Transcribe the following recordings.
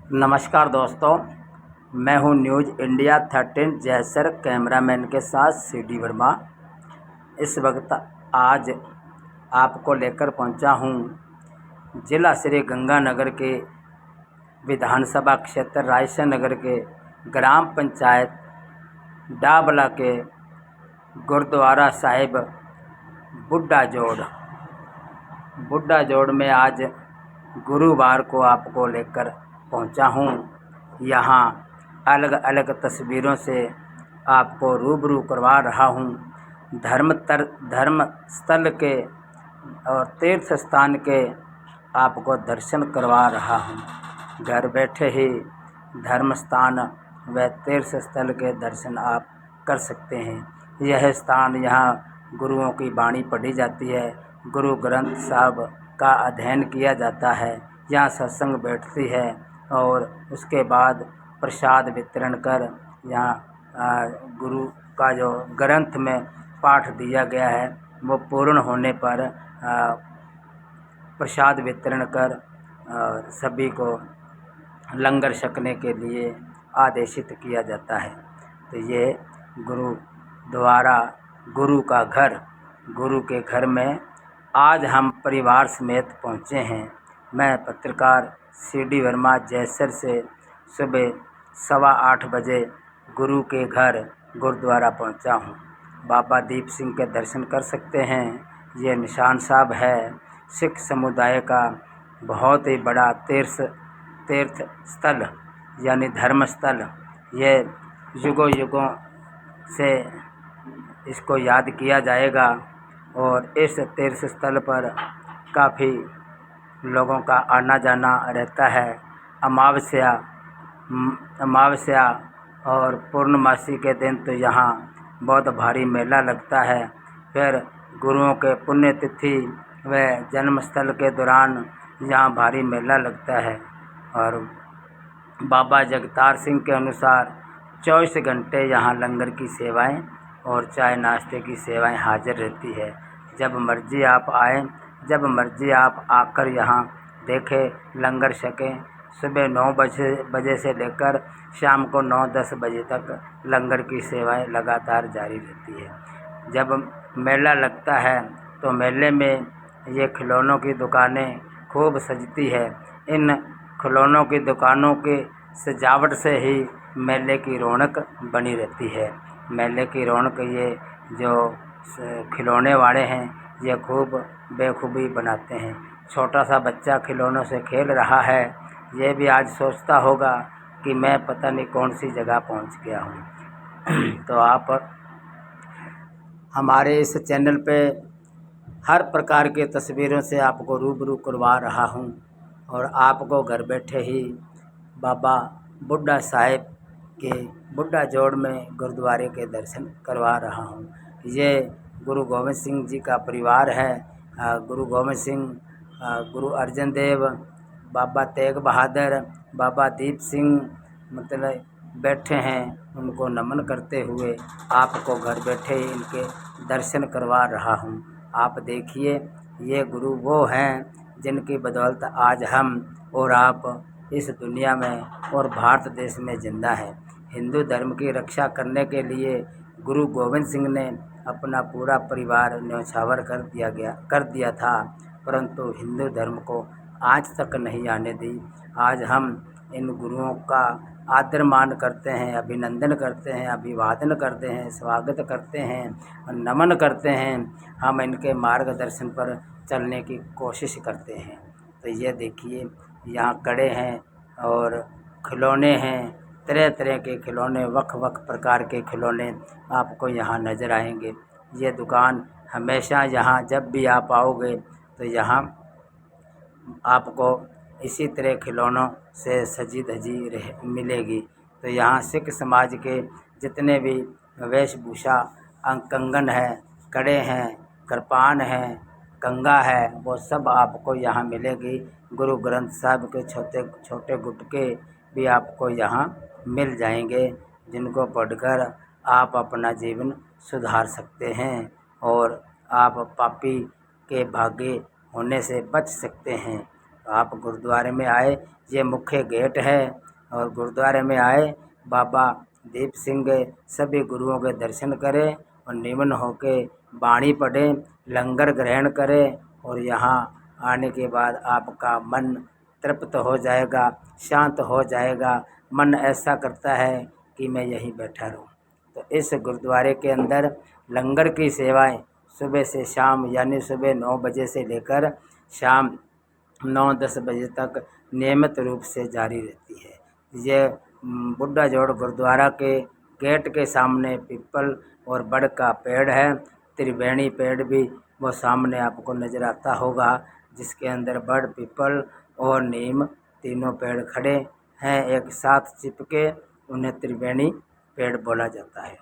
नमस्कार दोस्तों, मैं हूं न्यूज़ इंडिया 13 जयसर कैमरामैन के साथ सीडी वर्मा। इस वक्त आज आपको लेकर पहुंचा हूं जिला श्री गंगानगर के विधानसभा क्षेत्र रायसन नगर के ग्राम पंचायत डाबला के गुरुद्वारा साहिब बुड्ढा जोड़ में आज गुरुवार को आपको लेकर पहुंचा हूं। यहाँ अलग अलग तस्वीरों से आपको रूबरू करवा रहा हूं। धर्म स्थल के और तीर्थ स्थान के आपको दर्शन करवा रहा हूं। घर बैठे ही धर्म स्थान व तीर्थ स्थल के दर्शन आप कर सकते हैं। यह स्थान यहाँ गुरुओं की वाणी पढ़ी जाती है, गुरु ग्रंथ साहब का अध्ययन किया जाता है, यहाँ सत्संग बैठती है और उसके बाद प्रसाद वितरण कर यहाँ गुरु का जो ग्रंथ में पाठ दिया गया है वो पूर्ण होने पर प्रसाद वितरण कर सभी को लंगर छकने के लिए आदेशित किया जाता है। तो ये गुरुद्वारा गुरु का घर, गुरु के घर में आज हम परिवार समेत पहुँचे हैं। मैं पत्रकार सीडी वर्मा जयसर से सुबह 8:15 बजे गुरु के घर गुरुद्वारा पहुंचा हूं। बाबा दीप सिंह के दर्शन कर सकते हैं। ये निशान साहब है सिख समुदाय का बहुत ही बड़ा तीर्थ स्थल यानी धर्म स्थल। ये युगों युगों से इसको याद किया जाएगा और इस तीर्थ स्थल पर काफ़ी लोगों का आना जाना रहता है। अमावस्या और पूर्णमासी के दिन तो यहाँ बहुत भारी मेला लगता है। फिर गुरुओं के पुण्यतिथि व जन्मस्थल के दौरान यहाँ भारी मेला लगता है। और बाबा जगतार सिंह के अनुसार 24 घंटे यहाँ लंगर की सेवाएं और चाय नाश्ते की सेवाएं हाजिर रहती है। जब मर्जी आप आएँ, जब मर्जी आप आकर यहाँ देखें, लंगर छकें। सुबह 9 बजे से लेकर शाम को 9-10 बजे तक लंगर की सेवाएं लगातार जारी रहती है। जब मेला लगता है तो मेले में ये खिलौनों की दुकानें खूब सजती है। इन खिलौनों की दुकानों की सजावट से ही मेले की रौनक बनी रहती है। मेले की रौनक ये जो खिलौने वाले हैं ये खूब बेखूबी बनाते हैं। छोटा सा बच्चा खिलौनों से खेल रहा है, ये भी आज सोचता होगा कि मैं पता नहीं कौन सी जगह पहुंच गया हूं। तो आप हमारे इस चैनल पे हर प्रकार के तस्वीरों से आपको रूबरू करवा रहा हूं और आपको घर बैठे ही बाबा बुड्ढा साहिब के बुड्ढा जोड़ में गुरुद्वारे के दर्शन करवा रहा हूं। ये गुरु गोविंद सिंह जी का परिवार है। गुरु गोविंद सिंह, गुरु अर्जन देव, बाबा तेग बहादुर, बाबा दीप सिंह मतलब बैठे हैं। उनको नमन करते हुए आपको घर बैठे ही इनके दर्शन करवा रहा हूं। आप देखिए, ये गुरु वो हैं जिनकी बदौलत आज हम और आप इस दुनिया में और भारत देश में जिंदा है। हिंदू धर्म की रक्षा करने के लिए गुरु गोविंद सिंह ने अपना पूरा परिवार न्यौछावर कर दिया था, परंतु हिंदू धर्म को आज तक नहीं आने दी। आज हम इन गुरुओं का आदर मान करते हैं, अभिनंदन करते हैं, अभिवादन करते हैं, स्वागत करते हैं, नमन करते हैं। हम इनके मार्गदर्शन पर चलने की कोशिश करते हैं। तो ये देखिए, यहाँ कड़े हैं और खिलौने हैं, तरह तरह के खिलौने, वक् प्रकार के खिलौने आपको यहाँ नज़र आएंगे। ये दुकान हमेशा यहाँ जब भी आप आओगे तो यहाँ आपको इसी तरह खिलौनों से सजी धजी मिलेगी। तो यहाँ सिख समाज के जितने भी वेशभूषा, कंगन है, कड़े हैं, कृपान है, कंगा है, वो सब आपको यहाँ मिलेगी। गुरु ग्रंथ साहब के छोटे छोटे गुटके भी आपको यहाँ मिल जाएंगे, जिनको पढ़कर आप अपना जीवन सुधार सकते हैं और आप पापी के भागे होने से बच सकते हैं। तो आप गुरुद्वारे में आए, ये मुख्य गेट है। और गुरुद्वारे में आए, बाबा दीप सिंह सभी गुरुओं के दर्शन करें और निमन होके बाणी पढ़ें, लंगर ग्रहण करें। और यहाँ आने के बाद आपका मन तृप्त हो जाएगा, शांत हो जाएगा। मन ऐसा करता है कि मैं यहीं बैठा रहूं। तो इस गुरुद्वारे के अंदर लंगर की सेवाएं सुबह से शाम, यानी सुबह 9 बजे से लेकर शाम 9-10 बजे तक नियमित रूप से जारी रहती है। ये बुड्ढा जोड़ गुरुद्वारा के गेट के सामने पीपल और बड़ का पेड़ है, त्रिवेणी पेड़ भी वो सामने आपको नज़र आता होगा, जिसके अंदर बड़, पीपल और नीम तीनों पेड़ खड़े हैं एक साथ चिपके, उन्हें त्रिवेणी पेड़ बोला जाता है।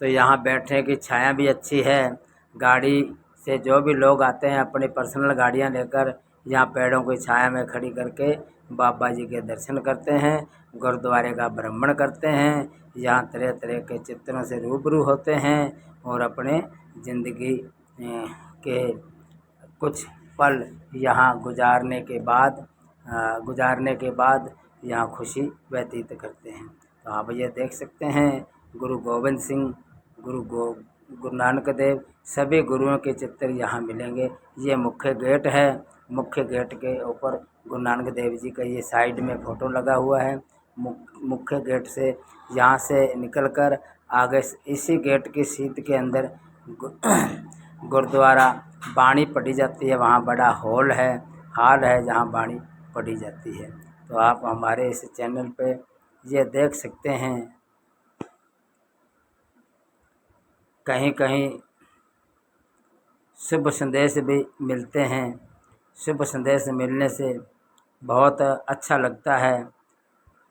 तो यहाँ बैठने की छाया भी अच्छी है। गाड़ी से जो भी लोग आते हैं अपनी पर्सनल गाड़ियाँ लेकर यहाँ पेड़ों की छाया में खड़ी करके बाबा जी के दर्शन करते हैं, गुरुद्वारे का भ्रमण करते हैं, यहाँ तरह तरह के चित्रों से रूबरू होते हैं और अपने ज़िंदगी के कुछ पल यहाँ गुजारने के बाद यहाँ खुशी व्यतीत करते हैं। तो आप ये देख सकते हैं गुरु गोविंद सिंह, गुरु नानक देव, सभी गुरुओं के चित्र यहाँ मिलेंगे। ये मुख्य गेट है। मुख्य गेट के ऊपर गुरु नानक देव जी का ये साइड में फ़ोटो लगा हुआ है। मुख्य गेट से यहाँ से निकलकर आगे इसी गेट की सीट के अंदर गुरुद्वारा बाणी पढ़ी जाती है। वहाँ बड़ा हॉल है जहाँ बाणी पढ़ी जाती है। तो आप हमारे इस चैनल पे ये देख सकते हैं। कहीं कहीं शुभ संदेश भी मिलते हैं। शुभ संदेश मिलने से बहुत अच्छा लगता है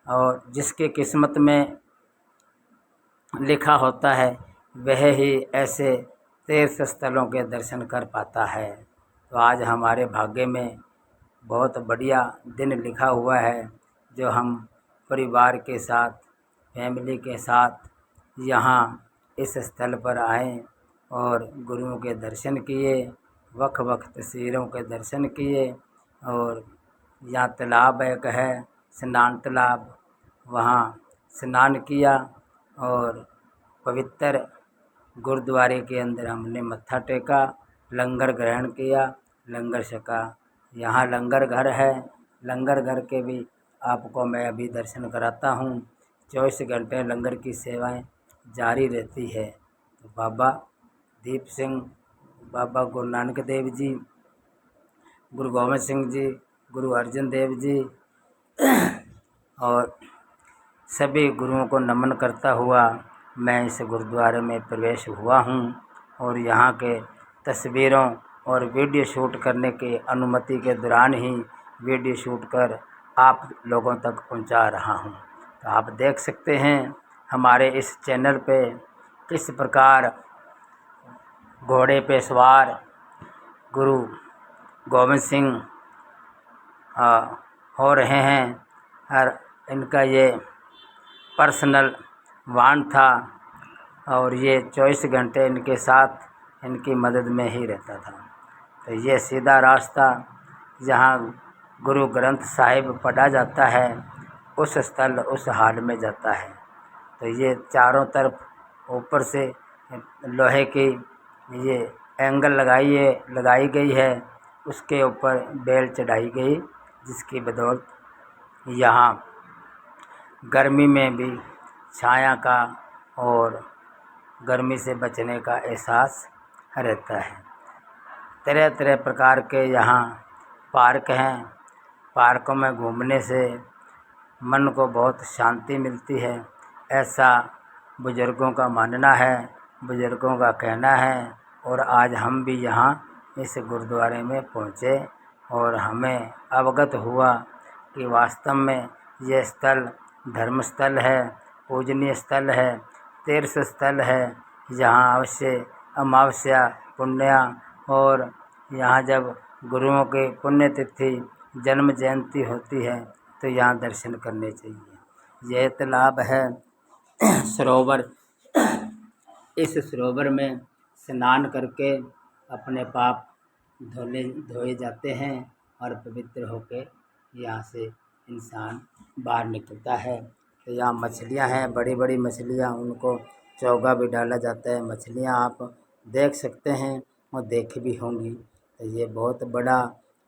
और जिसकी किस्मत में लिखा होता है वह ही ऐसे तीर्थ स्थलों के दर्शन कर पाता है। तो आज हमारे भाग्य में बहुत बढ़िया दिन लिखा हुआ है, जो हम परिवार के साथ, फैमिली के साथ यहाँ इस स्थल पर आए और गुरुओं के दर्शन किए, वक् तस्वीरों के दर्शन किए। और यहाँ तालाब एक है, स्नान तालाब, वहाँ स्नान किया और पवित्र गुरुद्वारे के अंदर हमने मत्था टेका, लंगर ग्रहण किया, लंगर छका। यहाँ लंगर घर है, लंगर घर के भी आपको मैं अभी दर्शन कराता हूँ। 24 घंटे लंगर की सेवाएं जारी रहती है। तो बाबा दीप सिंह, बाबा गुरु नानक देव जी, गुरु गोविंद सिंह जी, गुरु अर्जन देव जी और सभी गुरुओं को नमन करता हुआ मैं इस गुरुद्वारे में प्रवेश हुआ हूँ और यहाँ के तस्वीरों और वीडियो शूट करने की अनुमति के दौरान ही वीडियो शूट कर आप लोगों तक पहुँचा रहा हूँ। तो आप देख सकते हैं हमारे इस चैनल पे किस प्रकार घोड़े पे सवार गुरु गोविंद सिंह हो रहे हैं और इनका ये पर्सनल वाहन था और ये 24 घंटे इनके साथ, इनकी मदद में ही रहता था। तो ये सीधा रास्ता जहाँ गुरु ग्रंथ साहिब पढ़ा जाता है उस स्थल, उस हाल में जाता है। तो ये चारों तरफ ऊपर से लोहे की ये एंगल लगाई गई है, उसके ऊपर बेल चढ़ाई गई, जिसकी बदौलत यहाँ गर्मी में भी छाया का और गर्मी से बचने का एहसास रहता है। तरह तरह प्रकार के यहाँ पार्क हैं। पार्कों में घूमने से मन को बहुत शांति मिलती है, ऐसा बुज़ुर्गों का मानना है, बुज़ुर्गों का कहना है। और आज हम भी यहाँ इस गुरुद्वारे में पहुँचे और हमें अवगत हुआ कि वास्तव में ये स्थल धर्म स्थल है, पूजनीय स्थल है, तीर्थ स्थल है। यहाँ अवश्य अमावस्या, पुण्या और यहाँ जब गुरुओं के पुण्यतिथि, जन्म जयंती होती है तो यहाँ दर्शन करने चाहिए। यह तालाब है सरोवर, इस सरोवर में स्नान करके अपने पाप धोए जाते हैं और पवित्र होकर यहाँ से इंसान बाहर निकलता है। तो यहाँ मछलियाँ हैं, बड़ी बड़ी मछलियाँ, उनको चोगा भी डाला जाता है। मछलियाँ आप देख सकते हैं और देखी भी होंगी। तो ये बहुत बड़ा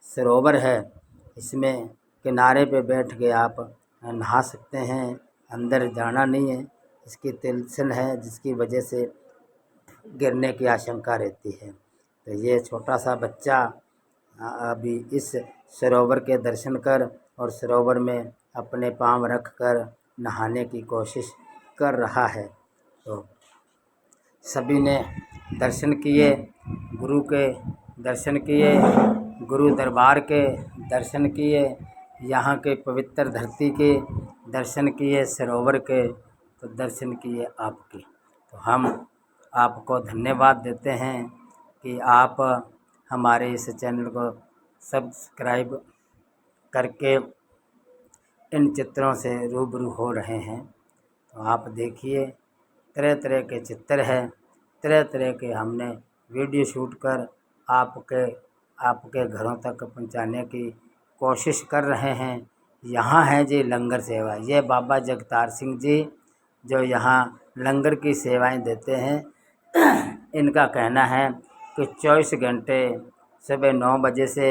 सरोवर है, इसमें किनारे पे बैठ के आप नहा सकते हैं, अंदर जाना नहीं है। इसकी तिलस्म है जिसकी वजह से गिरने की आशंका रहती है। तो ये छोटा सा बच्चा अभी इस सरोवर के दर्शन कर और सरोवर में अपने पाँव रख कर नहाने की कोशिश कर रहा है। तो सभी ने दर्शन किए, गुरु के दर्शन किए, गुरु दरबार के दर्शन किए, यहाँ के पवित्र धरती के दर्शन किए, सरोवर के तो दर्शन किए आपके। तो हम आपको धन्यवाद देते हैं कि आप हमारे इस चैनल को सब्सक्राइब करके इन चित्रों से रूबरू हो रहे हैं। तो आप देखिए, तरह तरह के चित्र हैं, तरह तरह के हमने वीडियो शूट कर आपके घरों तक पहुंचाने की कोशिश कर रहे हैं। यहाँ है जी लंगर सेवा, ये बाबा जगतार सिंह जी जो यहाँ लंगर की सेवाएं देते हैं। इनका कहना है कि 24 घंटे सुबह 9 बजे से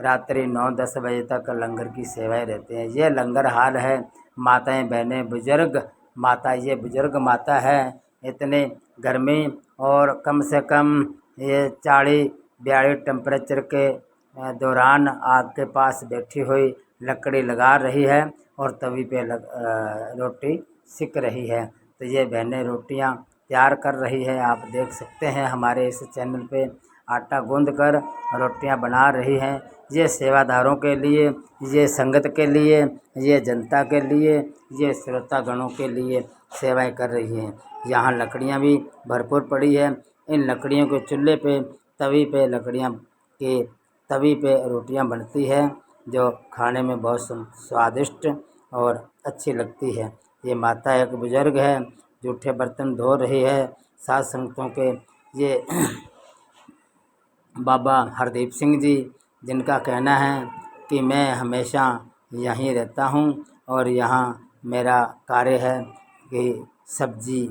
रात्रि 9-10 बजे तक लंगर की सेवाएं रहते हैं। ये लंगर हाल है। माताएं, बहनें, बुजुर्ग माता, ये बुजुर्ग माता है, इतने गर्मी और कम से कम ये 40-42 टेम्परेचर के दौरान आग के पास बैठी हुई लकड़ी लगा रही है और तवी पे रोटी सिक रही है। तो ये बहनें रोटियां तैयार कर रही है, आप देख सकते हैं हमारे इस चैनल पे। आटा गूंद कर रोटियां बना रही हैं। ये सेवादारों के लिए, ये संगत के लिए, ये जनता के लिए, ये श्रोतागणों के लिए सेवाएं कर रही हैं। यहाँ लकड़ियाँ भी भरपूर पड़ी है। इन लकड़ियों के चूल्हे पे, तवी पे तवी पे रोटियां बनती है जो खाने में बहुत स्वादिष्ट और अच्छी लगती है। ये माता एक बुजुर्ग है, जूठे बर्तन धो रही है साध संगतों के। ये बाबा हरदीप सिंह जी, जिनका कहना है कि मैं हमेशा यहीं रहता हूं और यहाँ मेरा कार्य है कि सब्जी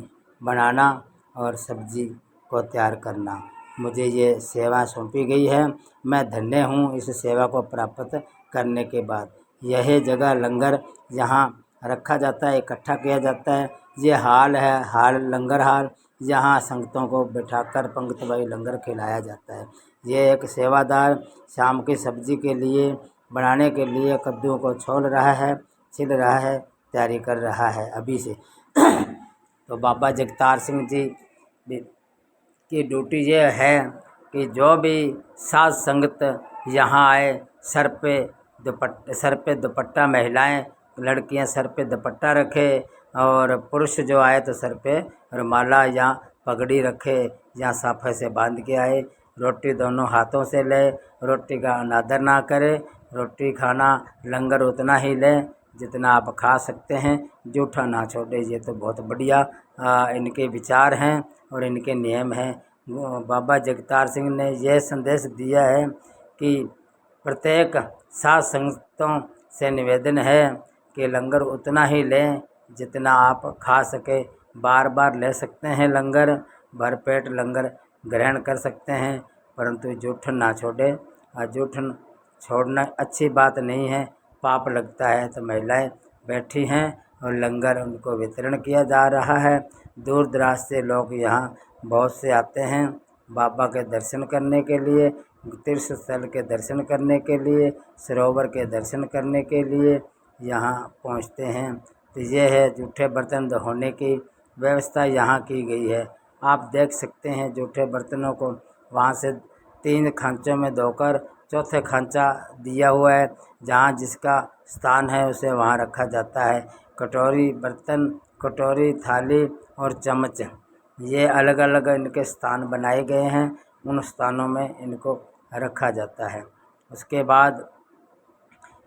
बनाना और सब्जी को तैयार करना। मुझे ये सेवा सौंपी गई है, मैं धन्य हूँ इस सेवा को प्राप्त करने के बाद। यह जगह लंगर यहाँ रखा जाता है, इकट्ठा किया जाता है। ये हाल है, लंगर हाल, यहाँ संगतों को बिठाकर पंक्तिवाई लंगर खिलाया जाता है। ये एक सेवादार शाम की सब्जी के लिए बनाने के लिए कद्दू को छोल रहा है, छिल रहा है, तैयारी कर रहा है अभी से। तो बाबा जगतार सिंह जी की ड्यूटी ये है कि जो भी साध संगत यहाँ आए, सर पे दुपट्टा, महिलाएं लड़कियां सर पे दुपट्टा रखे और पुरुष जो आए तो सर पे रुमाला या पगड़ी रखे या साफे से बांध के आए। रोटी दोनों हाथों से ले, रोटी का अनादर ना करे। रोटी खाना लंगर उतना ही लें जितना आप खा सकते हैं, जूठा ना छोड़े। ये तो बहुत बढ़िया इनके विचार हैं और इनके नियम हैं। बाबा जगतार सिंह ने यह संदेश दिया है कि प्रत्येक साध संगतों से निवेदन है कि लंगर उतना ही लें जितना आप खा सके। बार बार ले सकते हैं लंगर, भरपेट लंगर ग्रहण कर सकते हैं, परंतु जूठ ना छोड़े। जूठ छोड़ना अच्छी बात नहीं है, पाप लगता है। तो महिलाएं बैठी हैं और लंगर उनको वितरण किया जा रहा है। दूर दराज से लोग यहाँ बहुत से आते हैं बाबा के दर्शन करने के लिए, तीर्थ स्थल के दर्शन करने के लिए, सरोवर के दर्शन करने के लिए यहाँ पहुँचते हैं। तो ये है जूठे बर्तन धोने की व्यवस्था यहाँ की गई है। आप देख सकते हैं जूठे बर्तनों को वहाँ से 3 खांचों में धोकर चौथे खांचा दिया हुआ है, जहाँ जिसका स्थान है उसे वहाँ रखा जाता है। कटोरी बर्तन, कटोरी, थाली और चम्मच, ये अलग अलग इनके स्थान बनाए गए हैं, उन स्थानों में इनको रखा जाता है। उसके बाद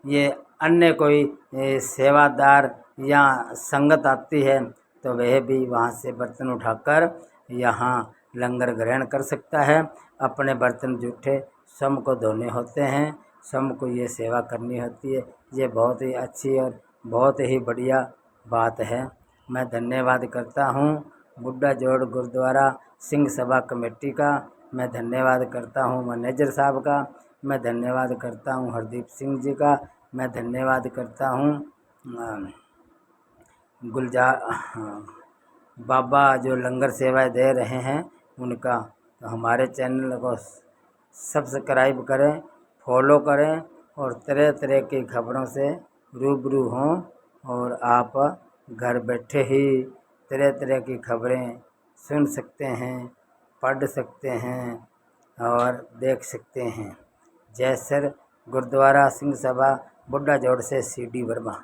ये अन्य कोई सेवादार या संगत आती है तो वह भी वहाँ से बर्तन उठाकर यहाँ लंगर ग्रहण कर सकता है। अपने बर्तन जूठे स्वयं को धोने होते हैं सबको ये सेवा करनी होती है। ये बहुत ही अच्छी और बहुत ही बढ़िया बात है। मैं धन्यवाद करता हूँ बुड्ढा जोड़ गुरुद्वारा सिंह सभा कमेटी का, मैं धन्यवाद करता हूँ मैनेजर साहब का, मैं धन्यवाद करता हूँ हरदीप सिंह जी का, मैं धन्यवाद करता हूँ गुलजार बाबा जो लंगर सेवाएं दे रहे हैं उनका। तो हमारे चैनल को सब्सक्राइब करें, फॉलो करें और तरह तरह की खबरों से रूबरू हों और आप घर बैठे ही तरह तरह की खबरें सुन सकते हैं, पढ़ सकते हैं और देख सकते हैं। जय सर गुरुद्वारा सिंह सभा बुड्ढा जोड़ से CD वर्मा।